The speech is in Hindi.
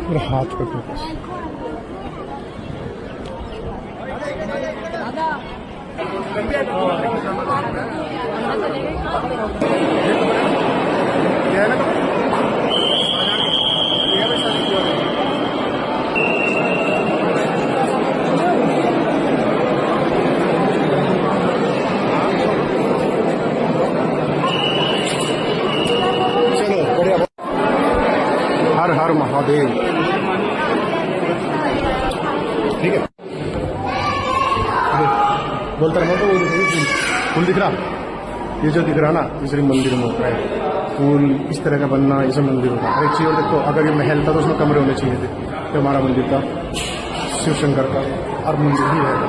पूरा हाथ पे फोकस। चलो बढ़िया। हर हर महादेव। ठीक है, बोलता रहा तो वो फूल दिख रहा, ये जो दिख रहा ना इसलिए मंदिर में होता है फूल इस तरह का बनना, ये सब मंदिर होता है। एक चीज और देखो, अगर ये महल था तो उसमें कमरे होने चाहिए थे। तो हमारा मंदिर था शिव शंकर का और मंदिर ही रहेगा।